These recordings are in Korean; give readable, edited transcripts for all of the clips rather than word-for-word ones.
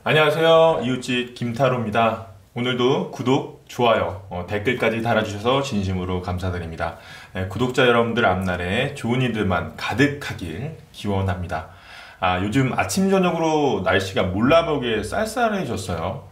안녕하세요. 이웃집 김타로입니다. 오늘도 구독, 좋아요, 댓글까지 달아주셔서 진심으로 감사드립니다. 구독자 여러분들 앞날에 좋은 일들만 가득하길 기원합니다. 요즘 아침 저녁으로 날씨가 몰라보게 쌀쌀해졌어요.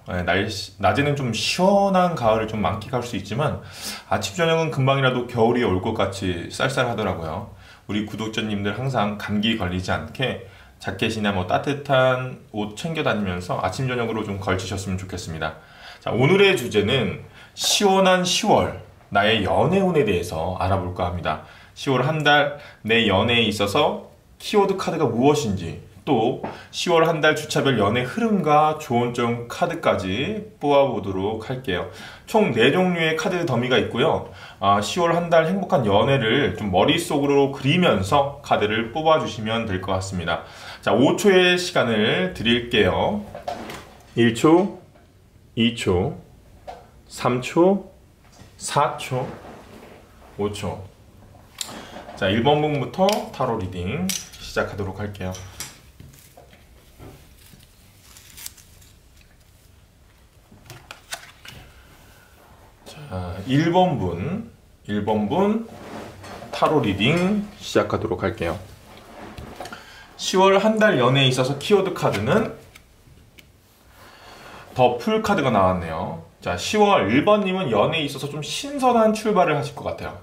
낮에는 좀 시원한 가을을 좀 만끽할 수 있지만 아침 저녁은 금방이라도 겨울이 올 것 같이 쌀쌀하더라고요. 우리 구독자님들 항상 감기 걸리지 않게 자켓이나 따뜻한 옷 챙겨 다니면서 아침 저녁으로 좀 걸치셨으면 좋겠습니다. 자, 오늘의 주제는 시원한 10월 나의 연애운에 대해서 알아볼까 합니다. 10월 한 달 내 연애에 있어서 키워드 카드가 무엇인지, 또 10월 한 달 주차별 연애 흐름과 조언점 카드까지 뽑아보도록 할게요. 총 4종류의 카드 더미가 있고요. 10월 한 달 행복한 연애를 좀 머릿속으로 그리면서 카드를 뽑아주시면 될 것 같습니다. 자, 5초의 시간을 드릴게요. 1초, 2초, 3초, 4초, 5초. 자, 1번 분부터 타로 리딩 시작하도록 할게요. 자, 1번 분 타로 리딩 시작하도록 할게요. 10월 한 달 연애에 있어서 키워드 카드는 더 풀 카드가 나왔네요. 자, 10월 1번님은 연애에 있어서 좀 신선한 출발을 하실 것 같아요.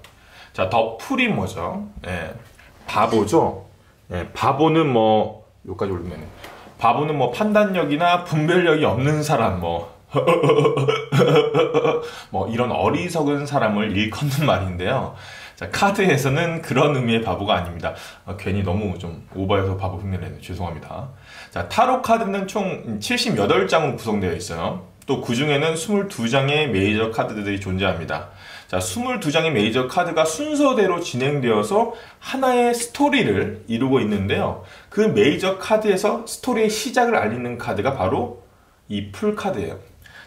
자, 더 풀이 뭐죠? 바보죠? 바보는 여기까지 올리면 바보는 판단력이나 분별력이 없는 사람, 이런 어리석은 사람을 일컫는 말인데요. 자, 카드에서는 그런 의미의 바보가 아닙니다. 괜히 너무 좀 오버해서 바보 흉내를 내네. 죄송합니다. 자, 타로 카드는 총 78장으로 구성되어 있어요. 또 그 중에는 22장의 메이저 카드들이 존재합니다. 자, 22장의 메이저 카드가 순서대로 진행되어서 하나의 스토리를 이루고 있는데요. 그 메이저 카드에서 스토리의 시작을 알리는 카드가 바로 이 풀 카드예요.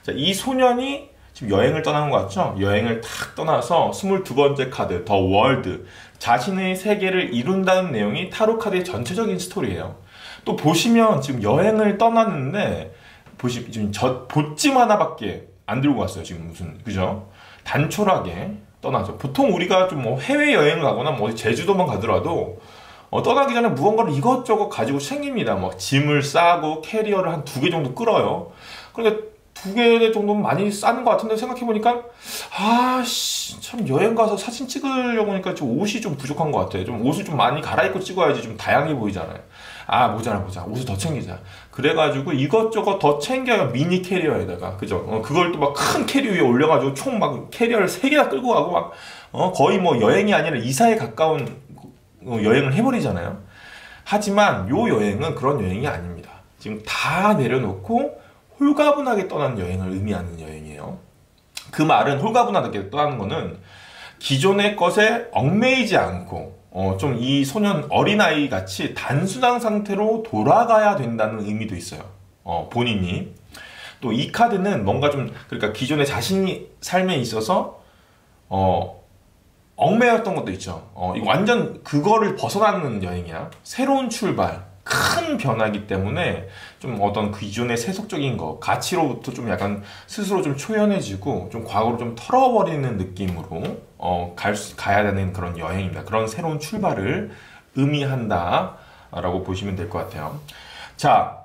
자, 이 소년이 지금 여행을 떠나는 것 같죠? 여행을 탁 떠나서 22번째 카드, 더 월드, 자신의 세계를 이룬다는 내용이 타로 카드의 전체적인 스토리예요. 또 보시면 지금 여행을 떠났는데 지금 보찜 하나밖에 안 들고 갔어요. 지금 그죠? 단촐하게 떠나죠. 보통 우리가 좀 해외여행을 가거나 어디 제주도만 가더라도 떠나기 전에 무언가를 이것저것 가지고 챙깁니다. 짐을 싸고 캐리어를 한 2개 정도 끌어요. 그런데 2개 정도는 많이 싸는 것 같은데 생각해보니까 참 여행 가서 사진 찍으려고 하니까 좀 옷이 좀 부족한 것 같아요. 좀 옷을 좀 많이 갈아입고 찍어야지 좀 다양해 보이잖아요. 모자라 옷을 더 챙기자. 그래가지고 이것저것 더 챙겨요. 미니 캐리어에다가. 그죠? 그걸 또 큰 캐리어 위에 올려가지고 총 캐리어를 3개나 끌고 가고 거의 여행이 아니라 이사에 가까운 여행을 해버리잖아요. 하지만 요 여행은 그런 여행이 아닙니다. 지금 다 내려놓고 홀가분하게 떠나는 여행을 의미하는 여행이에요. 그 말은 홀가분하게 떠나는 거는 기존의 것에 얽매이지 않고 좀 이 소년 어린아이 같이 단순한 상태로 돌아가야 된다는 의미도 있어요. 본인이. 또 이 카드는 뭔가 그러니까 기존의 자신이 삶에 있어서 얽매였던 것도 있죠. 이거 완전 그거를 벗어나는 여행이야. 새로운 출발, 큰 변화이기 때문에 좀 어떤 그 기존의 세속적인 거, 가치로부터 좀 약간 스스로 좀 초연해지고 좀 과거로 좀 털어버리는 느낌으로 가야 되는 그런 여행입니다. 그런 새로운 출발을 의미한다 라고 보시면 될 것 같아요. 자,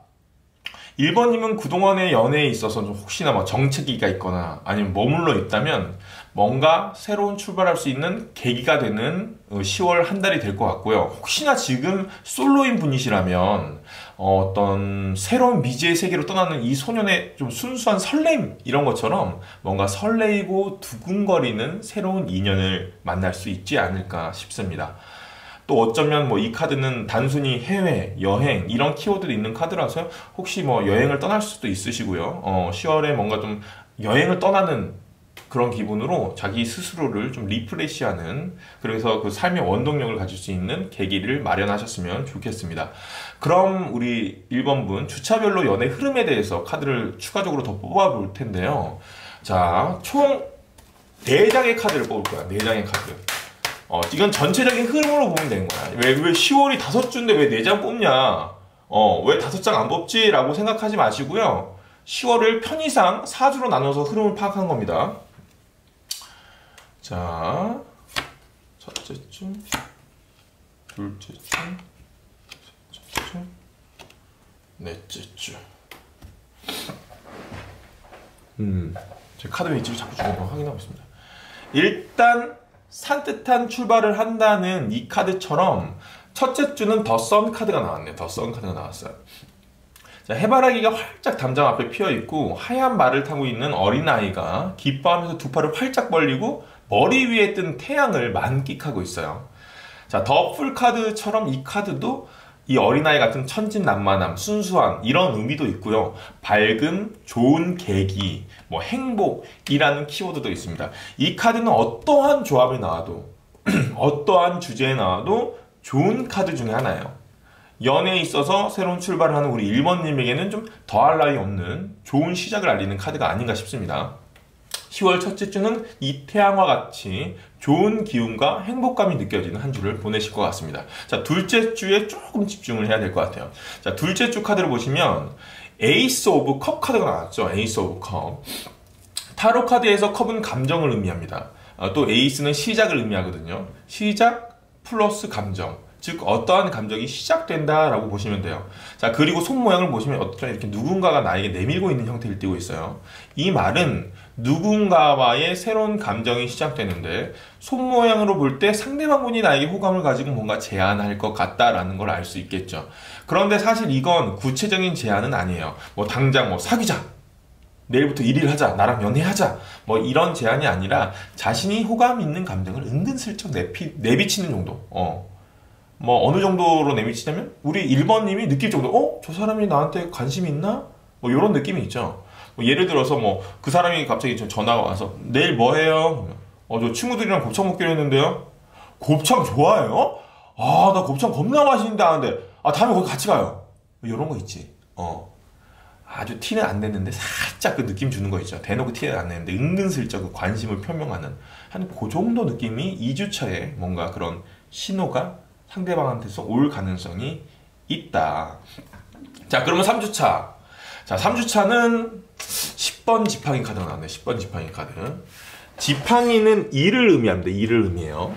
1번님은 그동안의 연애에 있어서 좀 혹시나 정체기가 있거나 아니면 머물러 있다면 뭔가 새로운 출발할 수 있는 계기가 되는 10월 한 달이 될 것 같고요. 혹시나 지금 솔로인 분이시라면 어떤 새로운 미지의 세계로 떠나는 이 소년의 좀 순수한 설렘 이런 것처럼 뭔가 설레이고 두근거리는 새로운 인연을 만날 수 있지 않을까 싶습니다. 또 어쩌면 이 카드는 단순히 해외, 여행 이런 키워드도 있는 카드라서 혹시 여행을 떠날 수도 있으시고요. 10월에 뭔가 좀 여행을 떠나는 그런 기분으로 자기 스스로를 좀 리프레시하는, 그래서 그 삶의 원동력을 가질 수 있는 계기를 마련하셨으면 좋겠습니다. 그럼 우리 1번분 주차별로 연애 흐름에 대해서 카드를 추가적으로 더 뽑아볼 텐데요. 자, 총 4장의 카드를 뽑을 거야. 4장의 카드. 이건 전체적인 흐름으로 보면 되는 거야. 왜 10월이 5주인데 왜 4장 뽑냐? 왜 5장 안 뽑지? 라고 생각하지 마시고요. 10월을 편의상 4주로 나눠서 흐름을 파악한 겁니다. 자, 첫째 주, 둘째 주, 셋째 주, 넷째 주. 제 카드 웨이트를 자꾸 주는 거 확인하고 있습니다. 일단 산뜻한 출발을 한다는 이 카드처럼 첫째 주는 더 선 카드가 나왔네요. 더 선 카드가 나왔어요. 자, 해바라기가 활짝 담장 앞에 피어있고 하얀 말을 타고 있는 어린아이가 기뻐하면서 두 팔을 활짝 벌리고 머리 위에 뜬 태양을 만끽하고 있어요. 자, 더 풀 카드처럼 이 카드도 이 어린아이 같은 천진난만함, 순수한 이런 의미도 있고요. 밝음, 좋은 계기, 뭐 행복이라는 키워드도 있습니다. 이 카드는 어떠한 조합이 나와도 어떠한 주제에 나와도 좋은 카드 중에 하나예요. 연애에 있어서 새로운 출발을 하는 우리 1번님에게는 좀 더할 나위 없는 좋은 시작을 알리는 카드가 아닌가 싶습니다. 10월 첫째 주는 이 태양과 같이 좋은 기운과 행복감이 느껴지는 한 주를 보내실 것 같습니다. 자, 둘째 주에 조금 집중을 해야 될 것 같아요. 자, 둘째 주 카드를 보시면 에이스 오브 컵 카드가 나왔죠. 에이스 오브 컵. 타로 카드에서 컵은 감정을 의미합니다. 또 에이스는 시작을 의미하거든요. 시작 플러스 감정. 즉 어떠한 감정이 시작된다라고 보시면 돼요. 자, 그리고 손 모양을 보시면 어떤 이렇게 누군가가 나에게 내밀고 있는 형태를 띠고 있어요. 이 말은 누군가와의 새로운 감정이 시작되는데 손 모양으로 볼 때 상대방 분이 나에게 호감을 가지고 뭔가 제안할 것 같다라는 걸 알 수 있겠죠. 그런데 사실 이건 구체적인 제안은 아니에요. 뭐 당장 뭐 사귀자, 내일부터 1일 하자, 나랑 연애하자, 뭐 이런 제안이 아니라 자신이 호감 있는 감정을 은근슬쩍 내비치는 정도. 뭐 어느 정도로 내비치냐면 우리 1번님이 느낄 정도, 저 사람이 나한테 관심이 있나? 뭐 이런 느낌이 있죠. 뭐 예를 들어서 뭐 그 사람이 갑자기 전화가 와서 내일 뭐 해요? 저 친구들이랑 곱창 먹기로 했는데요. 곱창 좋아해요? 나 곱창 겁나 맛있는데 하는데 다음에 거기 같이 가요. 뭐 이런 거 있지. 아주 티는 안 냈는데 살짝 그 느낌 주는 거 있죠. 대놓고 티는 안 냈는데 은근슬쩍 그 관심을 표명하는 한 그 정도 느낌이 2주차에 뭔가 그런 신호가 상대방한테서 올 가능성이 있다. 자, 그러면 3주차. 자, 3주차는 10번 지팡이 카드가 나왔네. 10번 지팡이 카드. 지팡이는 일을 의미합니다. 일을 의미해요.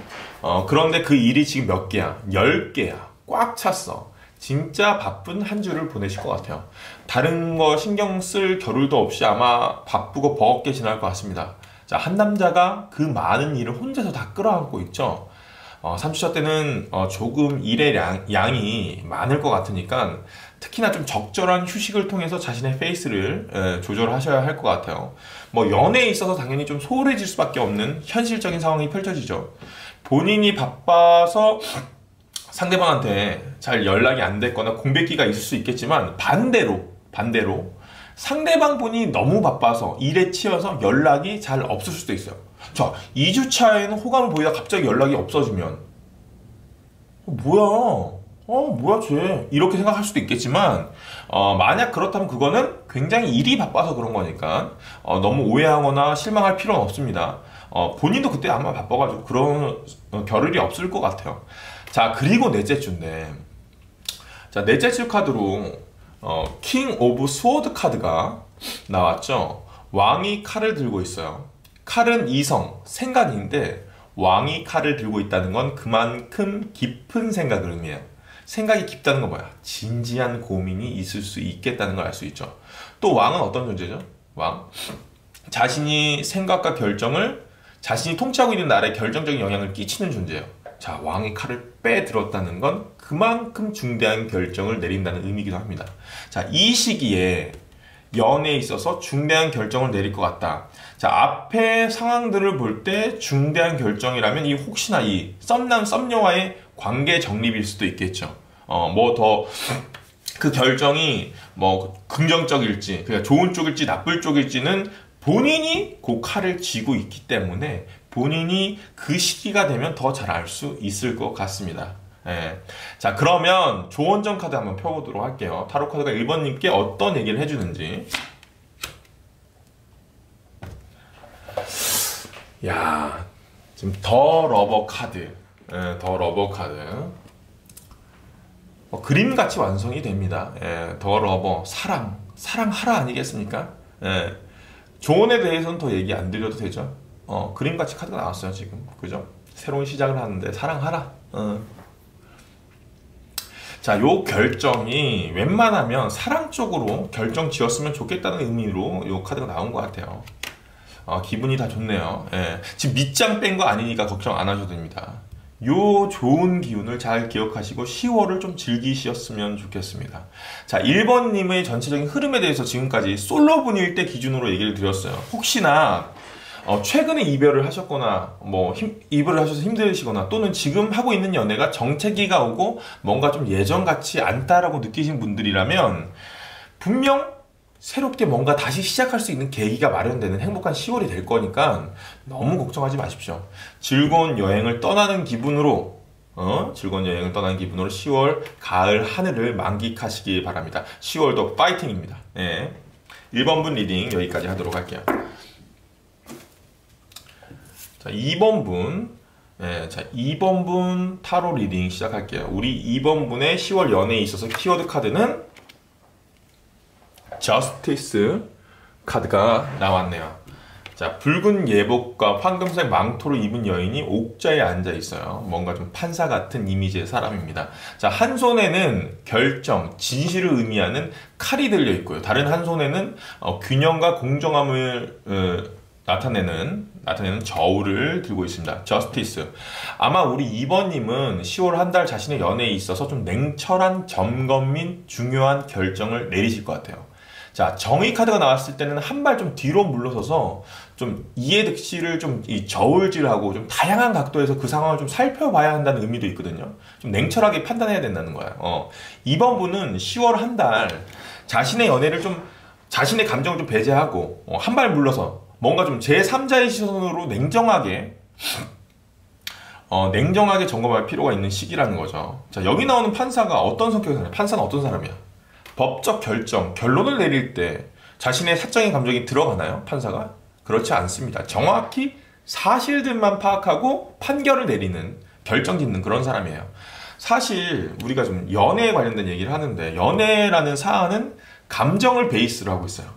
그런데 그 일이 지금 몇 개야? 10개야. 꽉 찼어. 진짜 바쁜 한 주를 보내실 것 같아요. 다른 거 신경 쓸 겨를도 없이 아마 바쁘고 버겁게 지날 것 같습니다. 자, 한 남자가 그 많은 일을 혼자서 다 끌어안고 있죠. 3주차 때는 조금 일의 양이 많을 것 같으니까 특히나 좀 적절한 휴식을 통해서 자신의 페이스를 조절하셔야 할 것 같아요. 뭐 연애에 있어서 당연히 좀 소홀해질 수밖에 없는 현실적인 상황이 펼쳐지죠. 본인이 바빠서 상대방한테 잘 연락이 안 됐거나 공백기가 있을 수 있겠지만 반대로 상대방 분이 너무 바빠서 일에 치여서 연락이 잘 없을 수도 있어요. 자, 2주차에는 호감을 보이다 갑자기 연락이 없어지면 뭐야 쟤 이렇게 생각할 수도 있겠지만 만약 그렇다면 그거는 굉장히 일이 바빠서 그런 거니까 너무 오해하거나 실망할 필요는 없습니다. 본인도 그때 아마 바빠가지고 그런 겨를이 없을 것 같아요. 자, 그리고 넷째 주인데, 자, 넷째 주 카드로 킹 오브 스워드 카드가 나왔죠. 왕이 칼을 들고 있어요. 칼은 이성, 생각인데 왕이 칼을 들고 있다는 건 그만큼 깊은 생각을 의미해요. 생각이 깊다는 건 뭐야? 진지한 고민이 있을 수 있겠다는 걸 알 수 있죠. 또 왕은 어떤 존재죠? 왕. 자신이 생각과 결정을 자신이 통치하고 있는 나라에 결정적인 영향을 끼치는 존재예요. 자, 왕이 칼을 빼들었다는 건 그만큼 중대한 결정을 내린다는 의미이기도 합니다. 자, 이 시기에 연애에 있어서 중대한 결정을 내릴 것 같다. 자, 앞에 상황들을 볼 때 중대한 결정이라면 이 혹시나 이 썸남 썸녀와의 관계 정립일 수도 있겠죠. 뭐 더 그 결정이 뭐 긍정적일지, 그냥 좋은 쪽일지 나쁠 쪽일지는 본인이 그 칼을 쥐고 있기 때문에 본인이 그 시기가 되면 더 잘 알 수 있을 것 같습니다. 예. 자, 그러면 조언정 카드 한번 펴보도록 할게요. 타로 카드가 1번님께 어떤 얘기를 해주는지. 야, 지금 더 러버 카드. 예, 더 러버 카드. 그림같이 완성이 됩니다. 예, 더 러버, 사랑하라 아니겠습니까? 예, 조언에 대해서는 더 얘기 안 드려도 되죠. 그림같이 카드가 나왔어요, 지금. 그죠? 새로운 시작을 하는데 사랑하라. 자, 요 결정이 웬만하면 사랑 쪽으로 결정 지었으면 좋겠다는 의미로 요 카드가 나온 것 같아요. 기분이 다 좋네요. 예. 지금 밑장 뺀 거 아니니까 걱정 안 하셔도 됩니다. 요 좋은 기운을 잘 기억하시고 10월을 좀 즐기셨으면 좋겠습니다. 자, 1번님의 전체적인 흐름에 대해서 지금까지 솔로분일 때 기준으로 얘기를 드렸어요. 혹시나 최근에 이별을 하셨거나 이별을 하셔서 힘드시거나 또는 지금 하고 있는 연애가 정체기가 오고 뭔가 좀 예전 같지 않다라고 느끼신 분들이라면 분명 새롭게 뭔가 다시 시작할 수 있는 계기가 마련되는 행복한 10월이 될 거니까 너무 걱정하지 마십시오. 즐거운 여행을 떠나는 기분으로 10월 가을 하늘을 만끽하시기 바랍니다. 10월도 파이팅입니다. 네. 1번분 리딩 여기까지 하도록 할게요. 자, 2번분. 네, 자, 2번분 타로 리딩 시작할게요. 우리 2번분의 10월 연애에 있어서 키워드 카드는 저스티스 카드가 나왔네요. 자, 붉은 예복과 황금색 망토를 입은 여인이 옥자에 앉아 있어요. 뭔가 좀 판사 같은 이미지의 사람입니다. 자, 한 손에는 결정, 진실을 의미하는 칼이 들려 있고요. 다른 한 손에는 균형과 공정함을 나타내는 저울을 들고 있습니다. 저스티스. 아마 우리 2번님은 10월 한 달 자신의 연애에 있어서 좀 냉철한 점검 및 중요한 결정을 내리실 것 같아요. 자, 정의 카드가 나왔을 때는 한 발 좀 뒤로 물러서서 좀 이해득실을 좀 이 저울질하고 좀 다양한 각도에서 그 상황을 좀 살펴봐야 한다는 의미도 있거든요. 좀 냉철하게 판단해야 된다는 거야. 이번 분은 10월 한 달 자신의 연애를 좀 자신의 감정을 좀 배제하고 한 발 물러서 뭔가 좀 제3자의 시선으로 냉정하게 점검할 필요가 있는 시기라는 거죠. 자, 여기 나오는 판사가 어떤 성격의 사람이야? 판사는 어떤 사람이야? 법적 결정, 결론을 내릴 때 자신의 사적인 감정이 들어가나요? 판사가? 그렇지 않습니다. 정확히 사실들만 파악하고 판결을 내리는, 결정 짓는 그런 사람이에요. 사실 우리가 좀 연애에 관련된 얘기를 하는데 연애라는 사안은 감정을 베이스로 하고 있어요.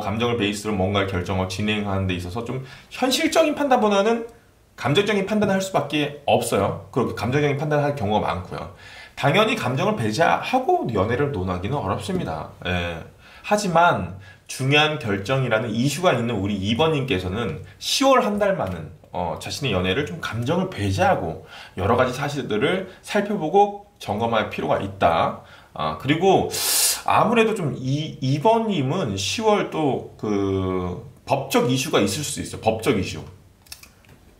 감정을 베이스로 뭔가 결정을 진행하는 데 있어서 좀 현실적인 판단보다는 감정적인 판단을 할 수밖에 없어요. 그렇게 감정적인 판단을 할 경우가 많고요. 당연히 감정을 배제하고 연애를 논하기는 어렵습니다. 예. 하지만 중요한 결정이라는 이슈가 있는 우리 2번님께서는 10월 한 달만은 자신의 연애를 좀 감정을 배제하고 여러 가지 사실들을 살펴보고 점검할 필요가 있다. 그리고 아무래도 좀 2번님은 10월 또 그 법적 이슈가 있을 수 있어요. 법적 이슈.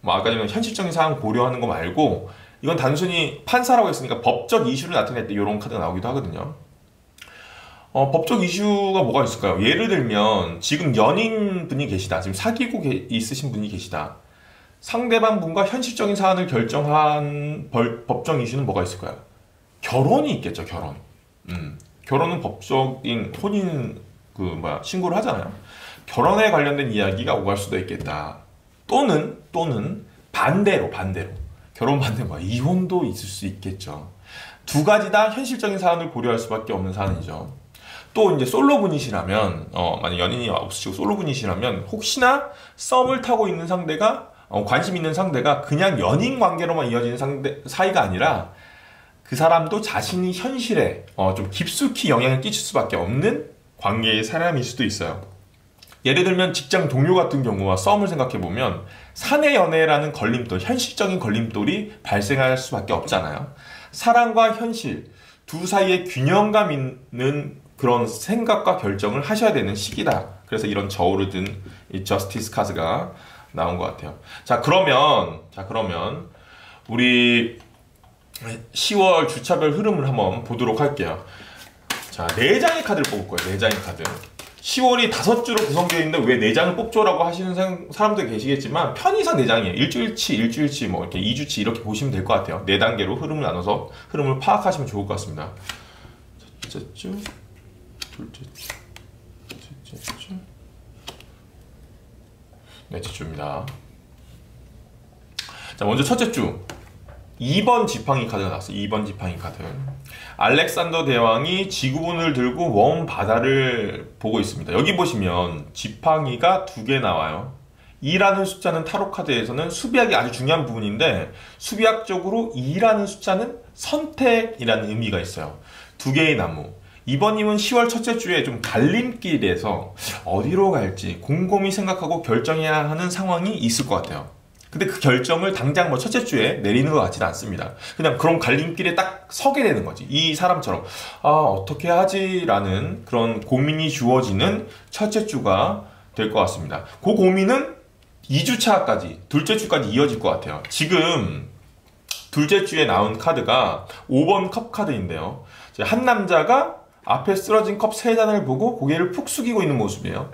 아까 전에 현실적인 상황 고려하는 거 말고 이건 단순히 판사라고 했으니까 법적 이슈를 나타낼 때 이런 카드가 나오기도 하거든요. 법적 이슈가 뭐가 있을까요? 예를 들면 지금 연인분이 계시다. 지금 사귀고 있으신 분이 계시다. 상대방 분과 현실적인 사안을 결정한 법적 이슈는 뭐가 있을까요? 결혼이 있겠죠. 결혼. 결혼은 법적인 혼인 신고를 하잖아요. 결혼에 관련된 이야기가 오갈 수도 있겠다. 또는 반대로 결혼 반대 이혼도 있을 수 있겠죠. 두 가지 다 현실적인 사안을 고려할 수밖에 없는 사안이죠. 또 이제 솔로분이시라면 만약 연인이 없으시고 솔로분이시라면 혹시나 썸을 타고 있는 상대가 관심 있는 상대가 그냥 연인 관계로만 이어지는 사이가 아니라 그 사람도 자신이 현실에 좀 깊숙이 영향을 끼칠 수밖에 없는 관계의 사람일 수도 있어요. 예를 들면 직장 동료 같은 경우와 썸을 생각해보면 사내 연애라는 걸림돌, 현실적인 걸림돌이 발생할 수밖에 없잖아요. 사랑과 현실, 두 사이에 균형감 있는 그런 생각과 결정을 하셔야 되는 시기다. 그래서 이런 저울을 든 이 저스티스 카드가 나온 것 같아요. 자, 그러면 우리 10월 주차별 흐름을 한번 보도록 할게요. 자, 4장의 카드를 뽑을 거예요. 4장의 카드. 10월이 5주로 구성되어 있는데 왜 4장을 뽑죠라고 하시는 사람도 계시겠지만 편의상 4장이에요. 일주일치, 이렇게 2주치 이렇게 보시면 될 것 같아요. 4단계로 흐름을 나눠서 흐름을 파악하시면 좋을 것 같습니다. 첫째 주, 둘째 주, 셋째 주, 넷째 주입니다. 자, 먼저 첫째 주. 2번 지팡이 카드가 나왔어요. 2번 지팡이 카드. 알렉산더 대왕이 지구본을 들고 먼 바다를 보고 있습니다. 여기 보시면 지팡이가 2개 나와요. 2라는 숫자는 타로 카드에서는 수비학이 아주 중요한 부분인데, 수비학적으로 2라는 숫자는 선택이라는 의미가 있어요. 2개의 나무. 이번님은 10월 첫째 주에 좀 갈림길에서 어디로 갈지 곰곰이 생각하고 결정해야 하는 상황이 있을 것 같아요. 근데 그 결정을 당장 뭐 첫째 주에 내리는 것 같지는 않습니다. 그냥 그런 갈림길에 딱 서게 되는 거지. 이 사람처럼 어떻게 하지? 라는 그런 고민이 주어지는 첫째 주가 될 것 같습니다. 그 고민은 2주차까지, 둘째 주까지 이어질 것 같아요. 지금 둘째 주에 나온 카드가 5번 컵 카드인데요. 한 남자가 앞에 쓰러진 컵 3잔을 보고 고개를 푹 숙이고 있는 모습이에요.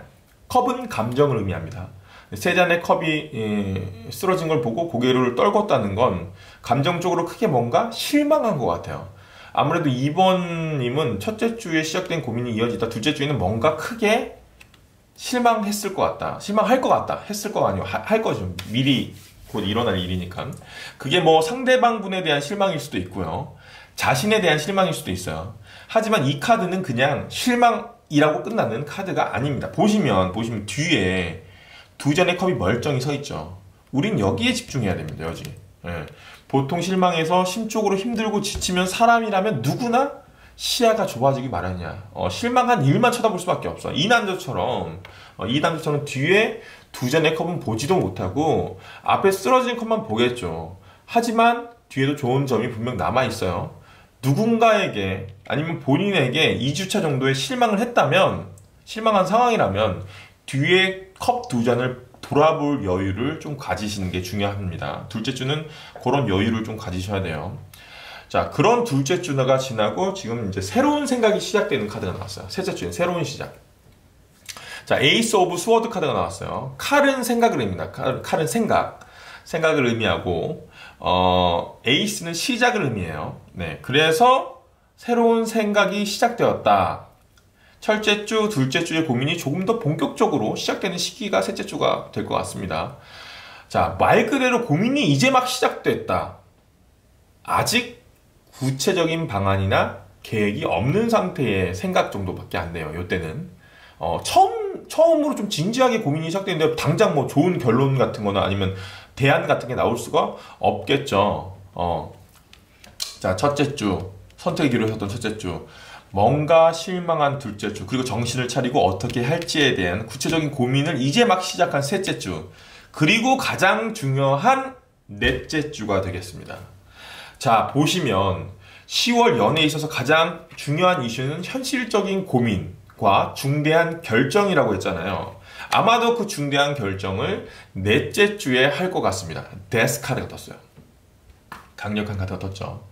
컵은 감정을 의미합니다. 3잔의 컵이 쓰러진 걸 보고 고개를 떨궜다는 건 감정적으로 크게 뭔가 실망한 것 같아요. 아무래도 2번님은 첫째 주에 시작된 고민이 이어지다 둘째 주에는 뭔가 크게 실망했을 것 같다. 실망할 것 같다. 했을 거 아니고 할 거죠. 미리 곧 일어날 일이니까. 그게 뭐 상대방 분에 대한 실망일 수도 있고요. 자신에 대한 실망일 수도 있어요. 하지만 이 카드는 그냥 실망이라고 끝나는 카드가 아닙니다. 보시면 뒤에 2잔의 컵이 멀쩡히 서 있죠. 우린 여기에 집중해야 됩니다. 여기. 예. 보통 실망해서 심적으로 힘들고 지치면 사람이라면 누구나 시야가 좁아지기 마련이야. 실망한 일만 쳐다볼 수밖에 없어. 이 남자처럼 뒤에 2잔의 컵은 보지도 못하고 앞에 쓰러진 컵만 보겠죠. 하지만 뒤에도 좋은 점이 분명 남아있어요. 누군가에게 아니면 본인에게 2주차 정도의 실망을 했다면, 실망한 상황이라면 뒤에 컵 2잔을 돌아볼 여유를 좀 가지시는 게 중요합니다. 둘째 주는 그런 여유를 좀 가지셔야 돼요. 자, 그런 둘째 주가 지나고 지금 이제 새로운 생각이 시작되는 카드가 나왔어요. 셋째 주에 새로운 시작. 자, 에이스 오브 스워드 카드가 나왔어요. 칼은 생각을 의미합니다. 칼은 생각을 의미하고, 에이스는 시작을 의미해요. 네, 그래서 새로운 생각이 시작되었다. 첫째 주, 둘째 주의 고민이 조금 더 본격적으로 시작되는 시기가 셋째 주가 될 것 같습니다. 자, 말 그대로 고민이 이제 막 시작됐다. 아직 구체적인 방안이나 계획이 없는 상태의 생각 정도밖에 안 돼요. 이때는 처음으로 좀 진지하게 고민이 시작되는데 당장 뭐 좋은 결론 같은 거나 아니면 대안 같은 게 나올 수가 없겠죠. 자, 첫째 주 선택의 기로 섰던 첫째 주, 뭔가 실망한 둘째 주, 그리고 정신을 차리고 어떻게 할지에 대한 구체적인 고민을 이제 막 시작한 셋째 주, 그리고 가장 중요한 넷째 주가 되겠습니다. 자, 보시면 10월 연애에 있어서 가장 중요한 이슈는 현실적인 고민과 중대한 결정이라고 했잖아요. 아마도 그 중대한 결정을 넷째 주에 할 것 같습니다. 데스 카드가 떴어요. 강력한 카드가 떴죠.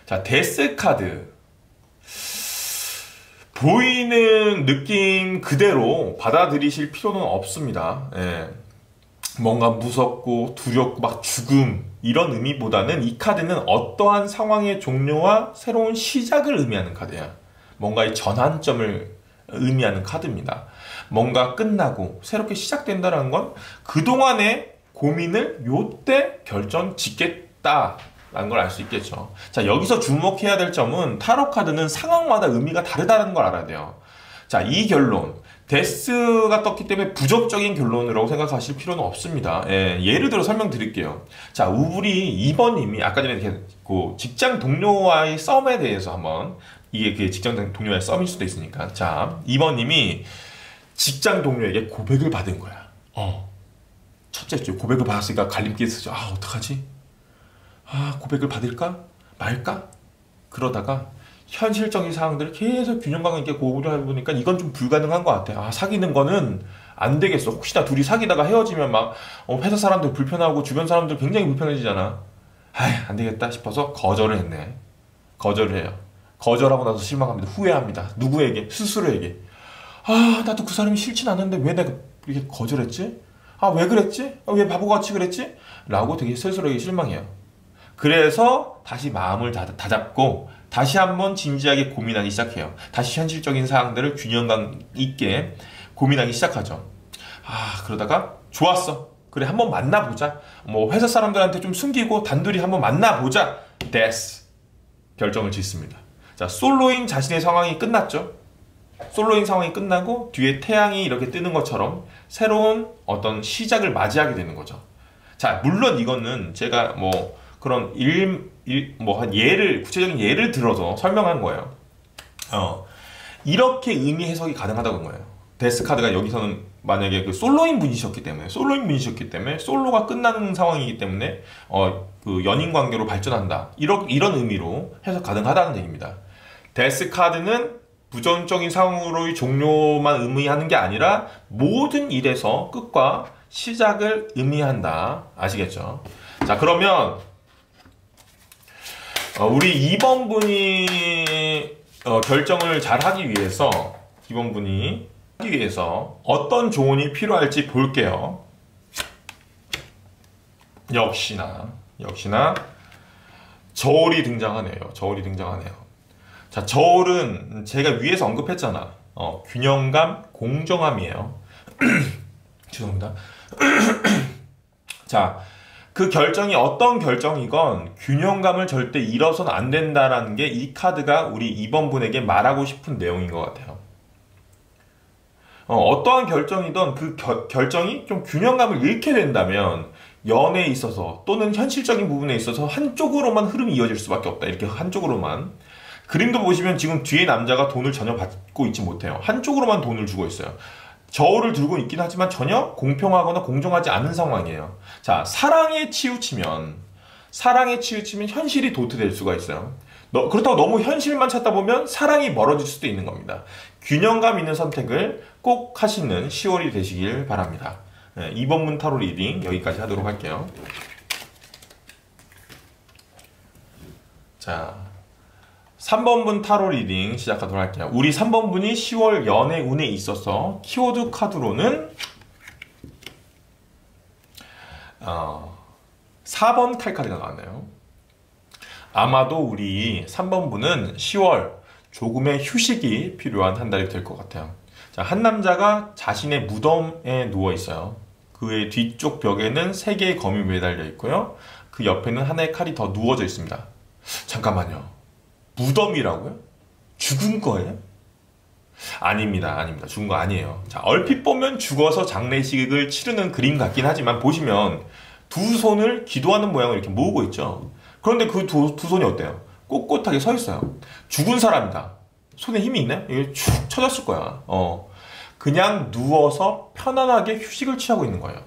자, 데스 카드. 보이는 느낌 그대로 받아들이실 필요는 없습니다. 예. 뭔가 무섭고 두렵고 막 죽음 이런 의미보다는 이 카드는 어떠한 상황의 종료와 새로운 시작을 의미하는 카드야. 뭔가의 전환점을 의미하는 카드입니다. 뭔가 끝나고 새롭게 시작된다는 건 그동안의 고민을 요때 결정 짓겠다 라는 걸 알 수 있겠죠. 자, 여기서 주목해야 될 점은 타로 카드는 상황마다 의미가 다르다는 걸 알아야 돼요. 자, 이 결론 데스가 떴기 때문에 부정적인 결론이라고 생각하실 필요는 없습니다. 예를 들어 설명드릴게요. 자, 우리 2번님이 아까 전에 이렇게 그 직장 동료와의 썸에 대해서 한번, 이게 그 직장 동료와의 썸일 수도 있으니까. 자, 2번님이 직장 동료에게 고백을 받은 거야. 첫째 주 고백을 받았으니까 갈림길에 서죠. 어떡하지? 고백을 받을까? 말까? 그러다가 현실적인 상황들을 계속 균형감 있게 고려해 보니까 이건 좀 불가능한 것 같아. 사귀는 거는 안 되겠어. 혹시나 둘이 사귀다가 헤어지면 막 회사 사람들 불편하고 주변 사람들 굉장히 불편해지잖아. 안 되겠다 싶어서 거절을 했네. 거절을 해요. 거절하고 나서 실망합니다. 후회합니다. 누구에게? 스스로에게. 나도 그 사람이 싫진 않은데 왜 내가 이렇게 거절했지? 왜 그랬지? 왜 바보같이 그랬지? 라고 되게 스스로에게 실망해요. 그래서 다시 마음을 다잡고 다시 한번 진지하게 고민하기 시작해요. 다시 현실적인 사항들을 균형감 있게 고민하기 시작하죠. 그러다가 좋았어. 그래, 한번 만나보자. 뭐 회사 사람들한테 좀 숨기고 단둘이 한번 만나보자. 데스. 결정을 짓습니다. 자, 솔로인 자신의 상황이 끝났죠. 솔로인 상황이 끝나고 뒤에 태양이 이렇게 뜨는 것처럼 새로운 어떤 시작을 맞이하게 되는 거죠. 자, 물론 이거는 제가 뭐 그런 한 구체적인 예를 들어서 설명한 거예요. 이렇게 의미 해석이 가능하다는 거예요. 데스 카드가 여기서는 만약에 그 솔로인 분이셨기 때문에 솔로가 끝나는 상황이기 때문에 그 연인 관계로 발전한다. 이런 의미로 해석 가능하다는 얘기입니다. 데스 카드는 부정적인 상황으로의 종료만 의미하는 게 아니라 모든 일에서 끝과 시작을 의미한다. 아시겠죠? 자, 그러면 우리 2번 분이 결정을 잘 하기 위해서 2번 분이 하기 위해서 어떤 조언이 필요할지 볼게요. 역시나 저울이 등장하네요. 자, 저울은 제가 위에서 언급했잖아. 균형감, 공정함이에요. 죄송합니다. 자, 그 결정이 어떤 결정이건 균형감을 절대 잃어서는 안 된다라는 게 이 카드가 우리 2번 분에게 말하고 싶은 내용인 것 같아요. 어떠한 결정이든 그 결정이 좀 균형감을 잃게 된다면 연애에 있어서 또는 현실적인 부분에 있어서 한쪽으로만 흐름이 이어질 수밖에 없다. 이렇게 한쪽으로만. 그림도 보시면 지금 뒤에 남자가 돈을 전혀 받고 있지 못해요. 한쪽으로만 돈을 주고 있어요. 저울을 들고 있긴 하지만 전혀 공평하거나 공정하지 않은 상황이에요. 자, 사랑에 치우치면 현실이 도태될 수가 있어요. 그렇다고 너무 현실만 찾다 보면 사랑이 멀어질 수도 있는 겁니다. 균형감 있는 선택을 꼭 하시는 10월이 되시길 바랍니다. 네, 2번 문 타로 리딩 여기까지 하도록 할게요. 자, 3번 분 타로 리딩 시작하도록 할게요. 우리 3번 분이 10월 연애 운에 있어서 키워드 카드로는 4번 칼카드가 나왔네요. 아마도 우리 3번 분은 10월 조금의 휴식이 필요한 한 달이 될 것 같아요. 자, 한 남자가 자신의 무덤에 누워 있어요. 그의 뒤쪽 벽에는 3개의 검이 매달려 있고요. 그 옆에는 하나의 칼이 더 누워져 있습니다. 잠깐만요. 무덤이라고요? 죽은 거예요? 아닙니다. 죽은 거 아니에요. 자, 얼핏 보면 죽어서 장례식을 치르는 그림 같긴 하지만 보시면 두 손을 기도하는 모양을 이렇게 모으고 있죠. 그런데 그 두 손이 어때요? 꼿꼿하게 서 있어요. 죽은 사람이다. 손에 힘이 있네? 이게 축 쳐졌을 거야. 그냥 누워서 편안하게 휴식을 취하고 있는 거예요.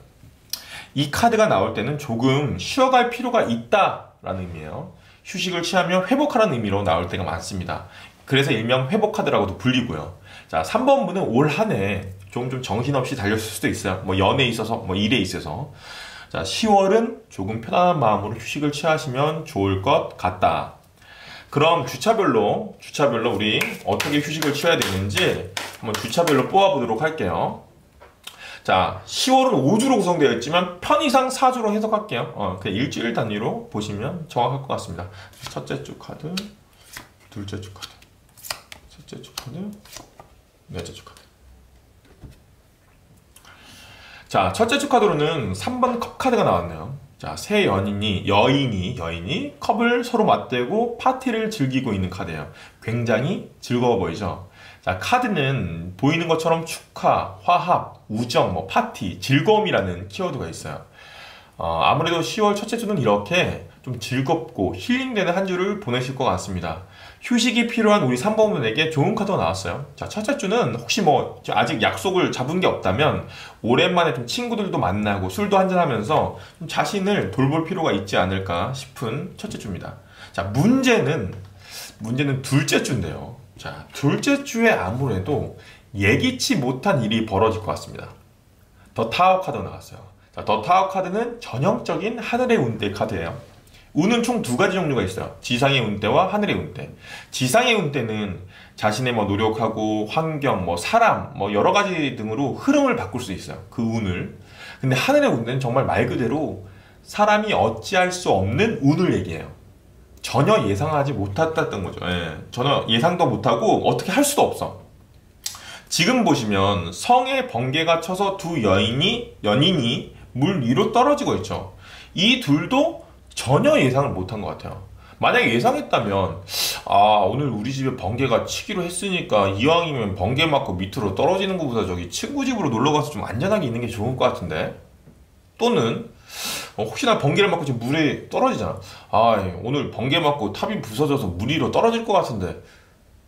이 카드가 나올 때는 조금 쉬어갈 필요가 있다라는 의미예요. 휴식을 취하며 회복하라는 의미로 나올 때가 많습니다. 그래서 일명 회복 카드라고도 불리고요. 자, 3번 분은 올 한 해 좀 정신없이 달렸을 수도 있어요. 뭐 연애에 있어서, 뭐 일에 있어서. 자, 10월은 조금 편안한 마음으로 휴식을 취하시면 좋을 것 같다. 그럼 주차별로 우리 어떻게 휴식을 취해야 되는지 한번 주차별로 뽑아보도록 할게요. 자, 10월은 5주로 구성되어 있지만 편의상 4주로 해석할게요. 그냥 일주일 단위로 보시면 정확할 것 같습니다. 첫째 주 카드, 둘째 주 카드, 셋째 주 카드, 넷째 주 카드. 자, 첫째 주 카드로는 3번 컵 카드가 나왔네요. 자, 새 여인이 컵을 서로 맞대고 파티를 즐기고 있는 카드예요. 굉장히 즐거워 보이죠? 자, 카드는 보이는 것처럼 축하, 화합, 우정, 파티, 즐거움이라는 키워드가 있어요. 아무래도 10월 첫째 주는 이렇게 좀 즐겁고 힐링되는 한 주를 보내실 것 같습니다. 휴식이 필요한 우리 3번 분에게 좋은 카드가 나왔어요. 자, 첫째 주는 혹시 아직 약속을 잡은 게 없다면 오랜만에 좀 친구들도 만나고 술도 한잔하면서 좀 자신을 돌볼 필요가 있지 않을까 싶은 첫째 주입니다. 자, 문제는 둘째 주인데요. 자, 둘째 주에 아무래도 예기치 못한 일이 벌어질 것 같습니다. 더 타워 카드가 나왔어요. 자, 더 타워 카드는 전형적인 하늘의 운대 카드예요. 운은 총 2가지 종류가 있어요. 지상의 운대와 하늘의 운대. 지상의 운대는 자신의 노력하고 환경, 사람, 여러 가지 등으로 흐름을 바꿀 수 있어요. 그 운을. 근데 하늘의 운대는 정말 말 그대로 사람이 어찌할 수 없는 운을 얘기해요. 전혀 예상하지 못했던 거죠. 전혀 예상도 못하고 어떻게 할 수도 없어. 지금 보시면 성에 번개가 쳐서 두 연인이 물 위로 떨어지고 있죠. 이 둘도 전혀 예상을 못한 것 같아요. 만약에 예상했다면 오늘 우리 집에 번개가 치기로 했으니까 이왕이면 번개 맞고 밑으로 떨어지는 것보다 저기 친구 집으로 놀러가서 좀 안전하게 있는 게 좋을 것 같은데, 또는 혹시나 번개를 맞고 지금 물에 떨어지잖아. 오늘 번개 맞고 탑이 부서져서 물 위로 떨어질 것 같은데,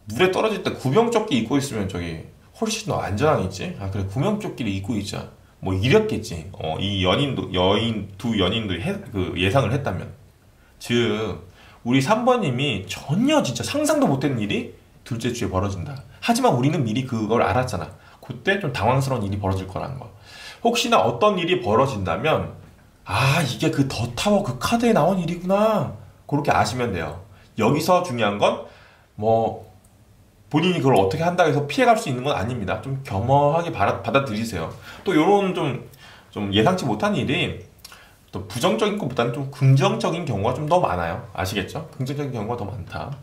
물에 떨어질 때 구명조끼 입고 있으면 저기 훨씬 더 안전하겠지. 그래, 구명조끼를 입고 있자, 뭐 이랬겠지. 이 두 연인들이 예상을 했다면. 즉 우리 3번님이 전혀 진짜 상상도 못했는 일이 둘째 주에 벌어진다. 하지만 우리는 미리 그걸 알았잖아. 그때 좀 당황스러운 일이 벌어질 거라는 거. 혹시나 어떤 일이 벌어진다면 이게 그 더 타워 그 카드에 나온 일이구나, 그렇게 아시면 돼요. 여기서 중요한 건 본인이 그걸 어떻게 한다고 해서 피해갈 수 있는 건 아닙니다. 좀 겸허하게 받아들이세요. 또 요런 좀 예상치 못한 일이 또 부정적인 것보다는 좀 긍정적인 경우가 좀 더 많아요. 아시겠죠? 긍정적인 경우가 더 많다.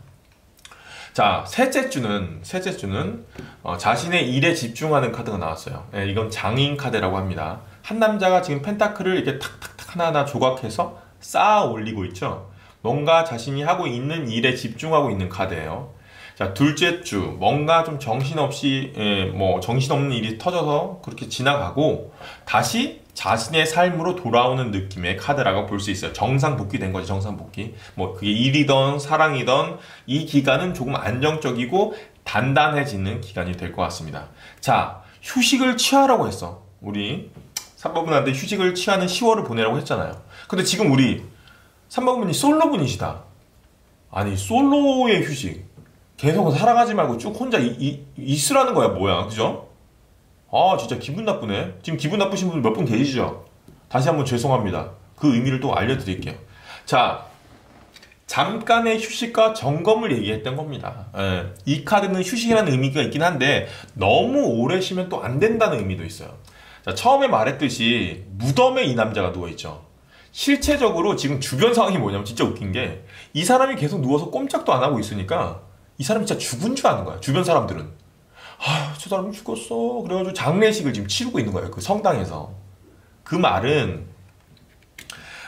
자, 셋째 주는 자신의 일에 집중하는 카드가 나왔어요. 이건 장인 카드라고 합니다. 한 남자가 지금 펜타클을 이렇게 탁탁탁 하나하나 조각해서 쌓아 올리고 있죠. 뭔가 자신이 하고 있는 일에 집중하고 있는 카드예요. 자, 둘째 주 뭔가 좀 정신없는 일이 터져서 그렇게 지나가고 다시 자신의 삶으로 돌아오는 느낌의 카드라고 볼 수 있어요. 정상 복귀된 거지, 정상 복귀. 그게 일이든 사랑이든 이 기간은 조금 안정적이고 단단해지는 기간이 될 것 같습니다. 자, 휴식을 취하라고 했어. 우리 3번분한테 휴식을 취하는 10월을 보내라고 했잖아요. 근데 지금 우리 3번분이 솔로분이시다. 아니, 솔로의 휴식. 계속 사랑하지 말고 쭉 혼자 있으라는 거야, 뭐야, 그죠? 진짜 기분 나쁘네. 지금 기분 나쁘신 분 몇 분 계시죠? 다시 한번 죄송합니다. 그 의미를 또 알려드릴게요. 자, 잠깐의 휴식과 점검을 얘기했던 겁니다. 이 카드는 휴식이라는 의미가 있긴 한데 너무 오래 쉬면 또 안 된다는 의미도 있어요. 자, 처음에 말했듯이 무덤에 이 남자가 누워있죠. 실체적으로 지금 주변 상황이 뭐냐면 진짜 웃긴 게, 이 사람이 계속 누워서 꼼짝도 안 하고 있으니까 이 사람이 진짜 죽은 줄 아는 거야. 주변 사람들은 저 사람이 죽었어. 그래가지고 장례식을 지금 치르고 있는 거예요, 그 성당에서. 그 말은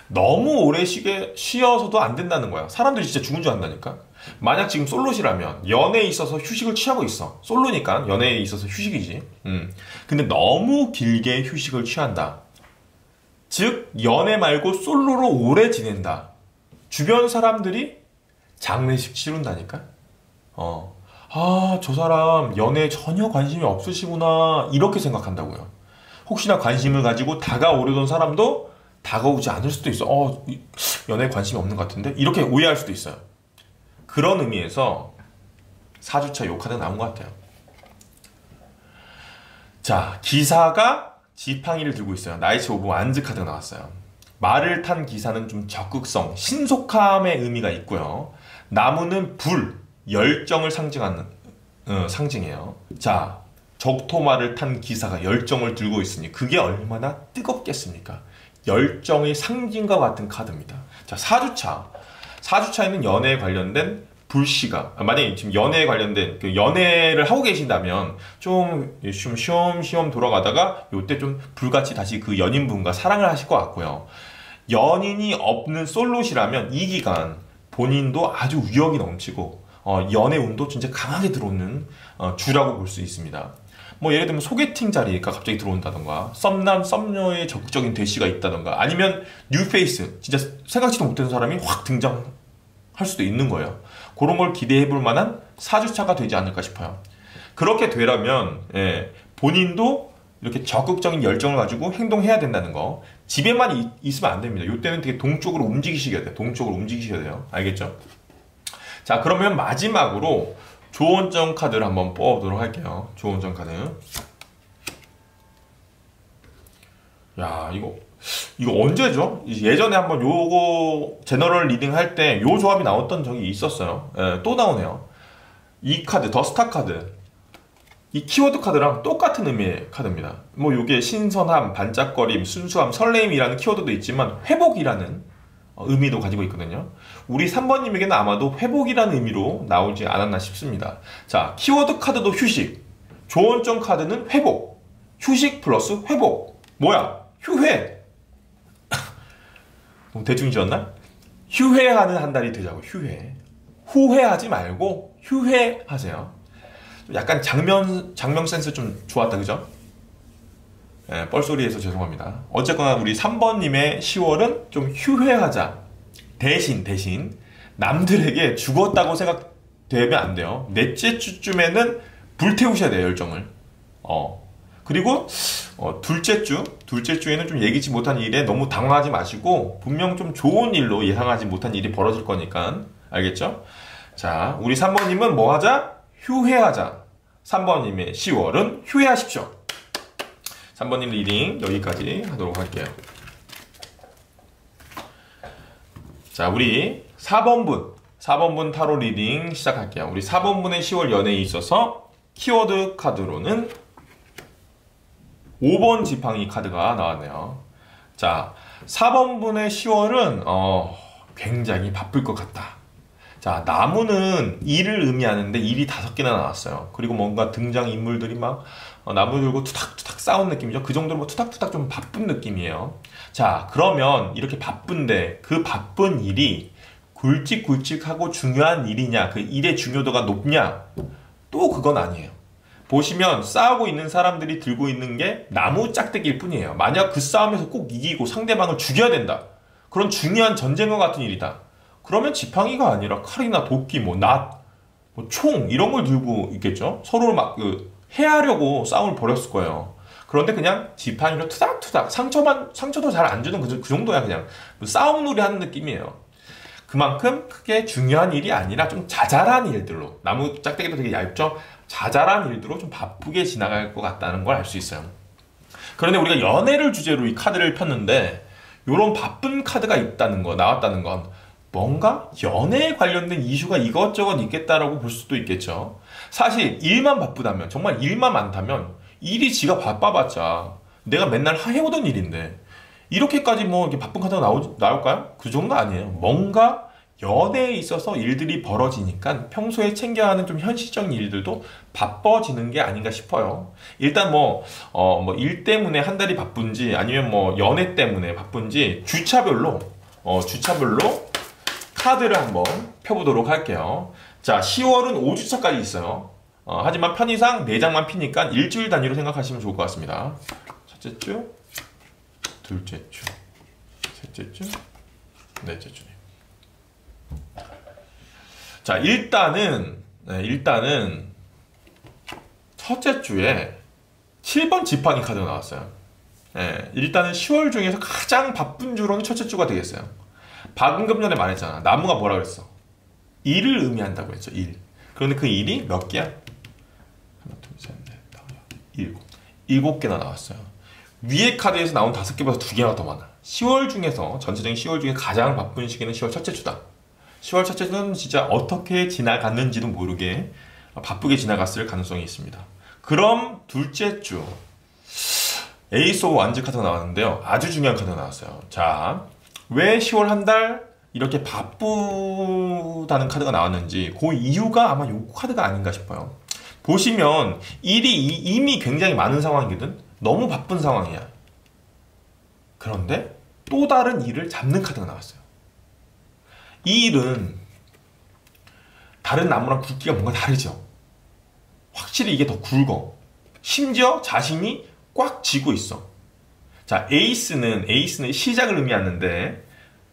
너무 오래 쉬어서도 안 된다는 거야. 사람들이 진짜 죽은 줄 안다니까. 만약 지금 솔로시라면 연애에 있어서 휴식을 취하고 있어. 솔로니까 연애에 있어서 휴식이지. 근데 너무 길게 휴식을 취한다. 즉 연애 말고 솔로로 오래 지낸다. 주변 사람들이 장례식 치른다니까. 저 사람 연애에 전혀 관심이 없으시구나, 이렇게 생각한다고요. 혹시나 관심을 가지고 다가오려던 사람도 다가오지 않을 수도 있어. 연애에 관심이 없는 것 같은데? 이렇게 오해할 수도 있어요. 그런 의미에서 4주차 요 카드 나온 것 같아요. 자, 기사가 지팡이를 들고 있어요. 나이츠 오브 완즈 카드가 나왔어요. 말을 탄 기사는 좀 적극성, 신속함의 의미가 있고요. 나무는 불, 열정을 상징해요. 자, 적토마를 탄 기사가 열정을 들고 있으니 그게 얼마나 뜨겁겠습니까? 열정의 상징과 같은 카드입니다. 자, 4주차에는 연애에 관련된 불씨가, 만약에 지금 연애에 관련된 연애를 하고 계신다면 좀 쉬엄쉬엄 돌아가다가 요때 좀 불같이 다시 그 연인분과 사랑을 하실 것 같고요. 연인이 없는 솔로시라면 이 기간 본인도 아주 위력이 넘치고 연애 운도 진짜 강하게 들어오는 주라고 볼 수 있습니다. 예를 들면 소개팅 자리가 갑자기 들어온다던가, 썸남 썸녀의 적극적인 대시가 있다던가, 아니면 뉴페이스, 진짜 생각지도 못했던 사람이 확 등장할 수도 있는 거예요. 그런 걸 기대해 볼 만한 4주차가 되지 않을까 싶어요. 그렇게 되려면 본인도 이렇게 적극적인 열정을 가지고 행동해야 된다는 거. 집에만 있으면 안 됩니다. 이때는 되게 동쪽으로 움직이셔야 돼요. 동쪽으로 움직이셔야 돼요. 알겠죠? 자, 그러면 마지막으로 조언점 카드를 한번 뽑아보도록 할게요. 조언점 카드. 야, 이거 언제죠? 예전에 한번 요거 제너럴 리딩 할 때 요 조합이 나왔던 적이 있었어요. 또 나오네요. 이 카드, 더 스타 카드. 이 키워드 카드랑 똑같은 의미의 카드입니다. 요게 신선함, 반짝거림, 순수함, 설레임이라는 키워드도 있지만 회복이라는 의미도 가지고 있거든요. 우리 3번님에게는 아마도 회복이라는 의미로 나오지 않았나 싶습니다. 자, 키워드 카드도 휴식, 조언점 카드는 회복, 휴식 플러스 회복. 뭐야? 휴회. 대충 지었나? 휴회하는 한 달이 되자고. 휴회. 후회하지 말고 휴회하세요. 약간 장명 센스 좀 좋았다, 그죠? 예, 뻘소리해서 죄송합니다. 어쨌거나 우리 3번님의 10월은 좀 휴회하자. 대신 남들에게 죽었다고 생각되면 안 돼요. 넷째 주쯤에는 불태우셔야 돼요, 열정을. 그리고 둘째 주에는 좀 예기치 못한 일에 너무 당황하지 마시고 분명 좀 좋은 일로 예상하지 못한 일이 벌어질 거니까. 알겠죠? 자, 우리 3번님은 뭐 하자? 휴회하자. 3번님의 10월은 휴회하십시오. 3번님 리딩 여기까지 하도록 할게요. 자, 우리 4번분 타로 리딩 시작할게요. 우리 4번분의 10월 연애에 있어서 키워드 카드로는 5번 지팡이 카드가 나왔네요. 자, 4번분의 10월은 굉장히 바쁠 것 같다. 자, 나무는 일을 의미하는데 일이 5개나 나왔어요. 그리고 뭔가 등장 인물들이 막 나무 들고 투닥투닥 싸운 느낌이죠. 그 정도로 뭐 투닥투닥 좀 바쁜 느낌이에요. 자, 그러면 이렇게 바쁜데 그 바쁜 일이 굵직굵직하고 중요한 일이냐, 그 일의 중요도가 높냐? 또 그건 아니에요. 보시면 싸우고 있는 사람들이 들고 있는 게 나무 짝대기일 뿐이에요. 만약 그 싸움에서 꼭 이기고 상대방을 죽여야 된다. 그런 중요한 전쟁과 같은 일이다. 그러면 지팡이가 아니라 칼이나 도끼, 낫, 총 이런 걸 들고 있겠죠. 서로를 막 해하려고 싸움을 벌였을 거예요. 그런데 그냥 지팡이로 투닥투닥 상처도 잘 안 주는 그 정도야. 그냥 싸움놀이 하는 느낌이에요. 그만큼 크게 중요한 일이 아니라 좀 자잘한 일들로, 나무 짝대기도 되게 얇죠. 자잘한 일들로 좀 바쁘게 지나갈 것 같다는 걸 알 수 있어요. 그런데 우리가 연애를 주제로 이 카드를 폈는데 이런 바쁜 카드가 나왔다는 건 뭔가 연애에 관련된 이슈가 이것저것 있겠다라고 볼 수도 있겠죠. 사실 일만 바쁘다면, 정말 일만 많다면 일이 지가 바빠봤자 내가 맨날 해오던 일인데 이렇게까지 이렇게 바쁜 카드가 나올까요? 그 정도 아니에요. 뭔가 연애에 있어서 일들이 벌어지니까 평소에 챙겨야 하는 좀 현실적인 일들도 바빠지는 게 아닌가 싶어요. 일단 일 때문에 한 달이 바쁜지 아니면 연애 때문에 바쁜지 주차별로 카드를 한번 펴보도록 할게요. 자, 10월은 5주차까지 있어요. 하지만 편의상 4장만 피니까 일주일 단위로 생각하시면 좋을 것 같습니다. 첫째 주, 둘째 주, 셋째 주, 넷째 주네. 자, 일단은 첫째 주에 7번 지팡이 카드가 나왔어요. 일단은 10월 중에서 가장 바쁜 주로는 첫째 주가 되겠어요. 방금 전에 말했잖아. 나무가 뭐라 그랬어? 일을 의미한다고 했죠. 일. 그런데 그 일이 몇 개야? 하나, 둘, 셋, 넷, 다섯, 일곱 개나 나왔어요. 위에 카드에서 나온 5개보다 2개가 더 많아. 10월 중에서, 전체적인 10월 중에 가장 바쁜 시기는 10월 첫째 주다. 10월 첫째 주는 진짜 어떻게 지나갔는지도 모르게 바쁘게 지나갔을 가능성이 있습니다. 그럼 둘째 주 에이스 오브 완즈 카드가 나왔는데요. 아주 중요한 카드가 나왔어요. 자, 왜 10월 한 달 이렇게 바쁘다는 카드가 나왔는지 그 이유가 아마 이 카드가 아닌가 싶어요. 보시면 일이 이미 굉장히 많은 상황이거든. 너무 바쁜 상황이야. 그런데 또 다른 일을 잡는 카드가 나왔어요. 이 일은 다른 나무랑 굵기가 뭔가 다르죠. 확실히 이게 더 굵어. 심지어 자신이 꽉 쥐고 있어. 자, 에이스는 시작을 의미하는데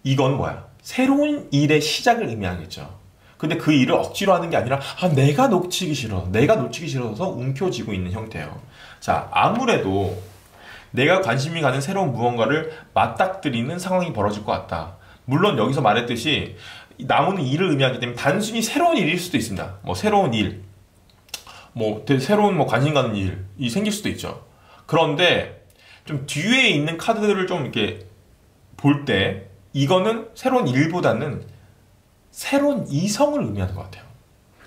이건 뭐야? 새로운 일의 시작을 의미하겠죠. 근데 그 일을 억지로 하는 게 아니라 내가 놓치기 싫어서 움켜쥐고 있는 형태예요. 자, 아무래도 내가 관심이 가는 새로운 무언가를 맞닥뜨리는 상황이 벌어질 것 같다. 물론 여기서 말했듯이 나무는 일을 의미하기 때문에 단순히 새로운 일일 수도 있습니다. 새로운 일, 새로운 관심 가는 일이 생길 수도 있죠. 그런데 좀 뒤에 있는 카드들을 좀 이렇게 볼 때 이거는 새로운 일보다는 새로운 이성을 의미하는 것 같아요.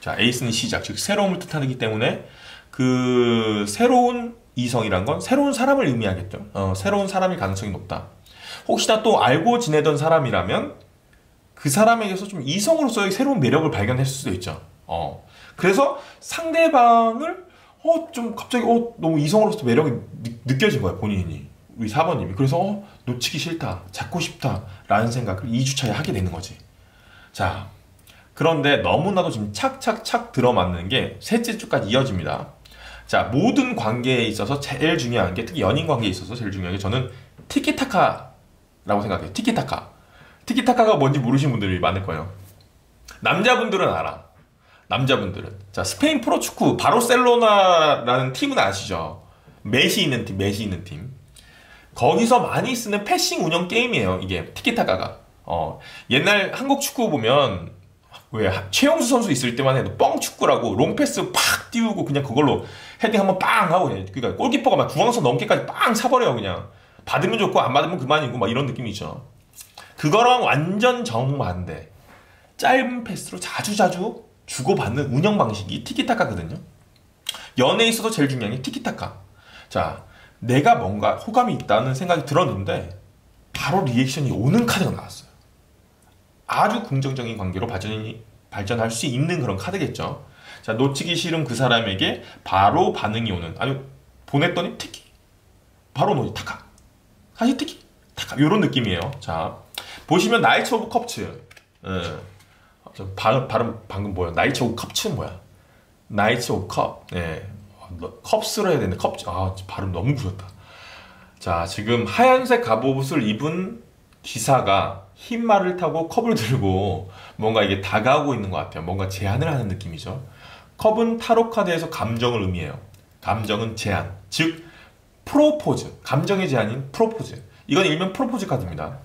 자, 에이스는 시작, 즉 새로움을 뜻하기 때문에 그 새로운 이성이란 건 새로운 사람을 의미하겠죠. 새로운 사람일 가능성이 높다. 혹시나 또 알고 지내던 사람이라면 그 사람에게서 좀 이성으로서의 새로운 매력을 발견했을 수도 있죠. 그래서 상대방을 좀 갑자기 너무 이성으로서 매력이 느껴진 거야, 본인이. 우리 4번님이. 그래서 놓치기 싫다, 잡고 싶다 라는 생각을 2주차에 하게 되는 거지. 자, 그런데 너무나도 지금 착착착 들어맞는 게 셋째 주까지 이어집니다. 자, 모든 관계에 있어서 제일 중요한 게, 특히 연인 관계에 있어서 제일 중요한 게 저는 티키타카라고 생각해요. 티키타카. 티키타카가 뭔지 모르시는 분들이 많을 거예요. 남자분들은 알아. 남자분들은. 자, 스페인 프로축구 바르셀로나라는 팀은 아시죠? 메시 있는 팀. 거기서 많이 쓰는 패싱 운영 게임이에요. 이게 티키타카가. 옛날 한국 축구 보면 왜 최용수 선수 있을 때만 해도 뻥 축구라고 롱패스 팍 띄우고 그냥 그걸로 헤딩 한번 빵 하고 그냥, 그러니까 골키퍼가 막 중앙선 넘게까지 빵 차버려요. 그냥 받으면 좋고 안 받으면 그만이고 막 이런 느낌이 있죠. 그거랑 완전 정반대. 짧은 패스로 자주자주 주고받는 운영 방식이 티키타카거든요. 연애에 있어서 제일 중요한 게 티키타카. 자, 내가 뭔가 호감이 있다는 생각이 들었는데 바로 리액션이 오는 카드가 나왔어요. 아주 긍정적인 관계로 발전할 수 있는 그런 카드겠죠. 자, 놓치기 싫은 그 사람에게 바로 반응이 오는, 아주 보냈더니 티키, 바로 놓이 타카, 다시 티키 타카, 이런 느낌이에요. 자, 보시면 나이츠 오브 컵츠. 발음 방금 뭐야? 나이츠 오브 컵츠는 뭐야? 나이츠 오브 컵. 컵스로 해야 되는데 컵. 발음 너무 구렸다. 자, 지금 하얀색 갑옷을 입은 기사가 흰 말을 타고 컵을 들고 뭔가 이게 다가오고 있는 것 같아요. 뭔가 제안을 하는 느낌이죠. 컵은 타로 카드에서 감정을 의미해요. 감정은 제안, 즉 프로포즈. 감정의 제안인 프로포즈. 이건 일명 프로포즈 카드입니다.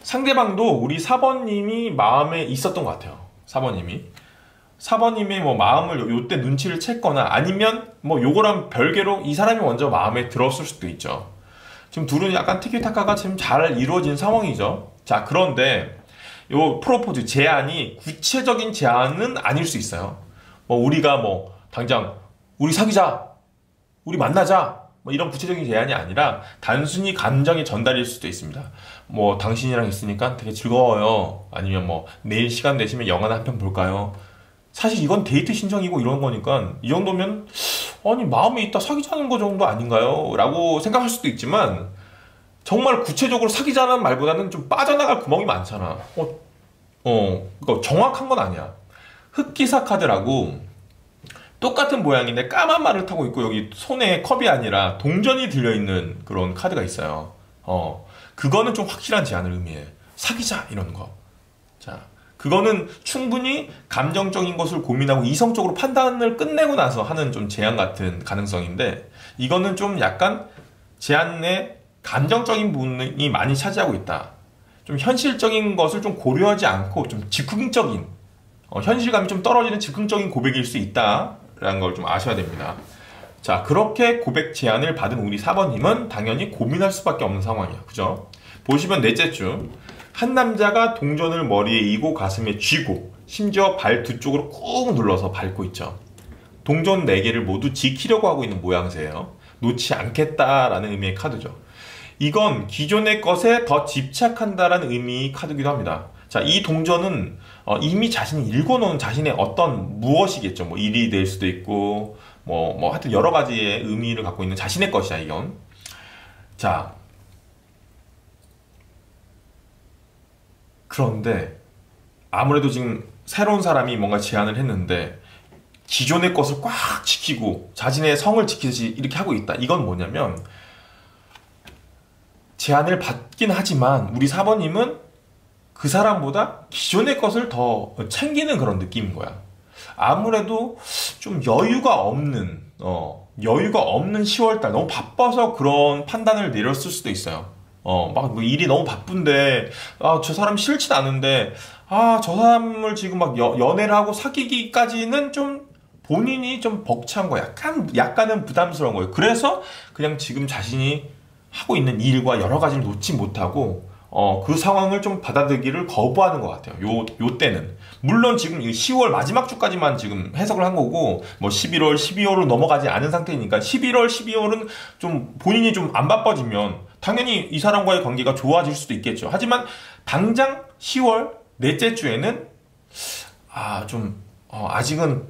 상대방도 우리 4번님이 마음에 있었던 것 같아요. 4번님이 뭐 마음을 요때 눈치를 챘거나 아니면 뭐 요거랑 별개로 이 사람이 먼저 마음에 들었을 수도 있죠. 지금 둘은 약간 티키타카가 지금 잘 이루어진 상황이죠. 자, 그런데 요 프로포즈 제안이 구체적인 제안은 아닐 수 있어요. 뭐 우리가 뭐 당장 우리 사귀자, 우리 만나자, 뭐 이런 구체적인 제안이 아니라 단순히 감정의 전달일 수도 있습니다. 뭐 당신이랑 있으니까 되게 즐거워요. 아니면 뭐 내일 시간 되시면 영화나 한 편 볼까요? 사실 이건 데이트 신청이고 이런 거니까 이 정도면 아니 마음에 있다 사귀자는 거 정도 아닌가요? 라고 생각할 수도 있지만 정말 구체적으로 사귀자는 말보다는 좀 빠져나갈 구멍이 많잖아. 그러니까 정확한 건 아니야. 흑기사 카드라고 똑같은 모양인데 까만 말을 타고 있고 여기 손에 컵이 아니라 동전이 들려있는 그런 카드가 있어요. 그거는 좀 확실한 제안을 의미해. 사귀자 이런 거. 자, 그거는 충분히 감정적인 것을 고민하고 이성적으로 판단을 끝내고 나서 하는 좀 제안 같은 가능성인데 이거는 좀 약간 제안의 감정적인 부분이 많이 차지하고 있다. 좀 현실적인 것을 좀 고려하지 않고 좀 즉흥적인 현실감이 좀 떨어지는 즉흥적인 고백일 수 있다라는 걸 좀 아셔야 됩니다. 자, 그렇게 고백 제안을 받은 우리 4번님은 당연히 고민할 수밖에 없는 상황이야. 그죠? 보시면 넷째 주 한 남자가 동전을 머리에 이고 가슴에 쥐고 심지어 발 두 쪽으로 꾹 눌러서 밟고 있죠. 동전 4개를 모두 지키려고 하고 있는 모양새예요. 놓지 않겠다라는 의미의 카드죠. 이건 기존의 것에 더 집착한다라는 의미의 카드이기도 합니다. 자, 이 동전은 이미 자신이 읽어놓은 자신의 어떤 무엇이겠죠. 뭐 일이 될 수도 있고 뭐 하여튼 여러 가지의 의미를 갖고 있는 자신의 것이야 이건. 자, 그런데 아무래도 지금 새로운 사람이 뭔가 제안을 했는데 기존의 것을 꽉 지키고 자신의 성을 지키듯이 이렇게 하고 있다. 이건 뭐냐면 제안을 받긴 하지만 우리 4번님은 그 사람보다 기존의 것을 더 챙기는 그런 느낌인 거야. 아무래도 좀 여유가 없는 10월달 너무 바빠서 그런 판단을 내렸을 수도 있어요. 막 뭐 일이 너무 바쁜데 저 사람 싫진 않은데 저 사람을 지금 막 연애를 하고 사귀기까지는 좀 본인이 좀 벅찬 거야. 약간은 부담스러운 거예요. 그래서 그냥 지금 자신이 하고 있는 일과 여러 가지를 놓지 못하고 그 상황을 좀 받아들이기를 거부하는 것 같아요. 요 때는. 물론 지금 10월 마지막 주까지만 지금 해석을 한 거고, 뭐 11월, 12월로 넘어가지 않은 상태니까 11월, 12월은 좀 본인이 좀 안 바빠지면 당연히 이 사람과의 관계가 좋아질 수도 있겠죠. 하지만 당장 10월 넷째 주에는 아직은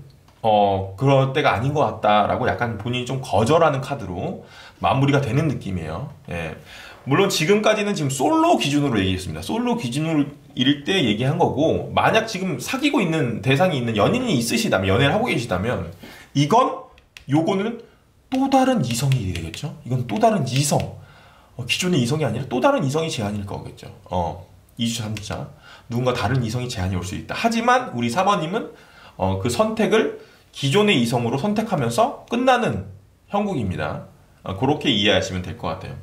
그럴 때가 아닌 것 같다라고 약간 본인이 좀 거절하는 카드로 마무리가 되는 느낌이에요. 예. 물론 지금까지는 지금 솔로 기준으로 얘기했습니다. 솔로 기준으로 일 때 얘기한 거고, 만약 지금 사귀고 있는 대상이 있는 연인이 있으시다면, 연애를 하고 계시다면, 요거는 또 다른 이성이 되겠죠? 이건 또 다른 이성. 기존의 이성이 아니라 또 다른 이성이 제한일 거겠죠. 2주, 3주차. 누군가 다른 이성이 제한이 올 수 있다. 하지만 우리 사모님은 그 선택을 기존의 이성으로 선택하면서 끝나는 형국입니다. 그렇게 이해하시면 될 것 같아요.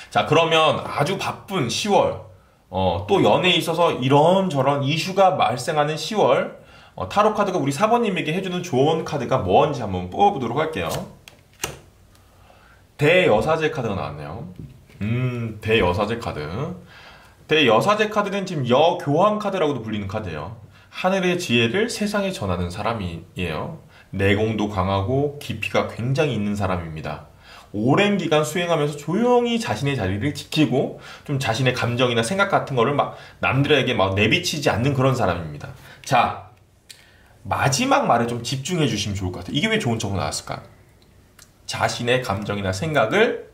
자, 그러면 아주 바쁜 10월, 또 연애에 있어서 이런저런 이슈가 발생하는 10월, 타로 카드가 우리 사모님에게 해주는 조언 카드가 뭔지 한번 뽑아보도록 할게요. 대여사제 카드가 나왔네요. 대여사제 카드. 대여사제 카드는 지금 여교황 카드라고도 불리는 카드예요. 하늘의 지혜를 세상에 전하는 사람이에요. 내공도 강하고 깊이가 굉장히 있는 사람입니다. 오랜 기간 수행하면서 조용히 자신의 자리를 지키고 좀 자신의 감정이나 생각 같은 거를 막 남들에게 막 내비치지 않는 그런 사람입니다. 자, 마지막 말에 좀 집중해 주시면 좋을 것 같아요. 이게 왜 좋은 척으로 나왔을까? 자신의 감정이나 생각을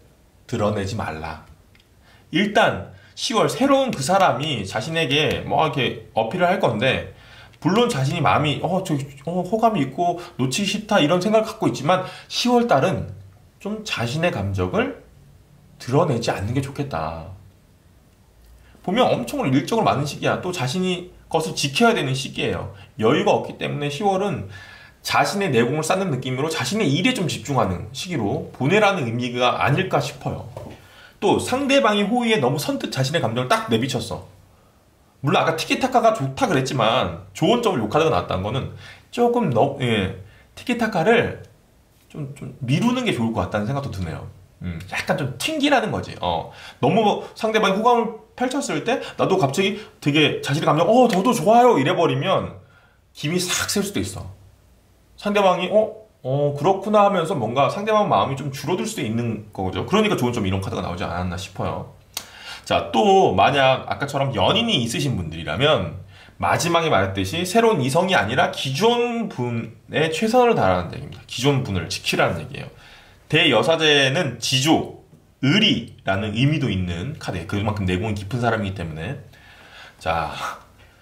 드러내지 말라. 일단 10월 새로운 그 사람이 자신에게 뭐 이렇게 어필을 할 건데, 물론 자신이 마음이 호감이 있고 놓치기 싫다 이런 생각을 갖고 있지만 10월 달은 좀 자신의 감정을 드러내지 않는 게 좋겠다. 보면 엄청 일적으로 많은 시기야. 또 자신이 것을 지켜야 되는 시기예요. 여유가 없기 때문에 10월은 자신의 내공을 쌓는 느낌으로 자신의 일에 좀 집중하는 시기로 보내라는 의미가 아닐까 싶어요. 또 상대방이 호의에 너무 선뜻 자신의 감정을 딱 내비쳤어. 물론 아까 티키타카가 좋다 그랬지만 좋은 점을 요 카드가 나왔다는 거는 조금 티키타카를 좀 미루는 게 좋을 것 같다는 생각도 드네요. 약간 좀 튕기라는 거지. 너무 상대방이 호감을 펼쳤을 때 나도 갑자기 되게 자신의 감정 저도 좋아요 이래버리면 김이 싹 셀 수도 있어. 상대방이 그렇구나 하면서 뭔가 상대방 마음이 좀 줄어들 수도 있는 거죠. 그러니까 좋은 점 이런 카드가 나오지 않았나 싶어요. 자, 또 만약 아까처럼 연인이 있으신 분들이라면 마지막에 말했듯이 새로운 이성이 아니라 기존 분의 최선을 다하는 얘기입니다. 기존 분을 지키라는 얘기예요. 대여사제는 지조, 의리라는 의미도 있는 카드예요. 그만큼 내공이 깊은 사람이기 때문에. 자,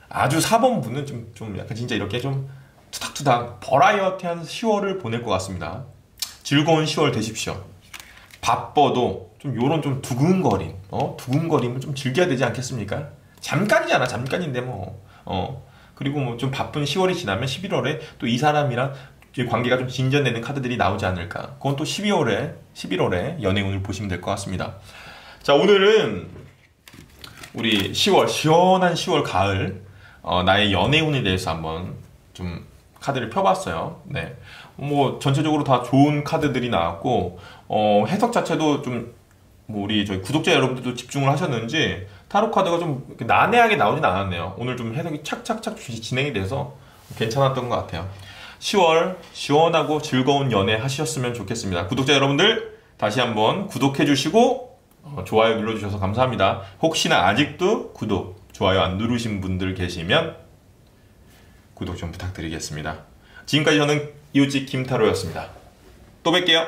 아주 4번 분은 좀 약간 진짜 이렇게 좀 투닥투닥 버라이어티한 10월을 보낼 것 같습니다. 즐거운 10월 되십시오. 바빠도 좀 요런 좀 두근거림, 두근거림을 좀 즐겨야 되지 않겠습니까? 잠깐이잖아, 잠깐인데 뭐. 그리고 뭐 좀 바쁜 10월이 지나면 11월에 또 이 사람이랑 관계가 좀 진전되는 카드들이 나오지 않을까. 그건 또 11월에 연애운을 보시면 될 것 같습니다. 자, 오늘은 우리 10월, 시원한 10월 가을, 나의 연애운에 대해서 한번 좀 카드를 펴봤어요. 네. 뭐, 전체적으로 다 좋은 카드들이 나왔고, 해석 자체도 좀, 뭐, 우리 저희 구독자 여러분들도 집중을 하셨는지, 타로 카드가 좀 난해하게 나오진 않았네요. 오늘 좀 해석이 착착착 진행이 돼서 괜찮았던 것 같아요. 10월 시원하고 즐거운 연애 하셨으면 좋겠습니다. 구독자 여러분들 다시 한번 구독해 주시고 좋아요 눌러주셔서 감사합니다. 혹시나 아직도 구독, 좋아요 안 누르신 분들 계시면 구독 좀 부탁드리겠습니다. 지금까지 저는 이웃집 김타로였습니다. 또 뵐게요.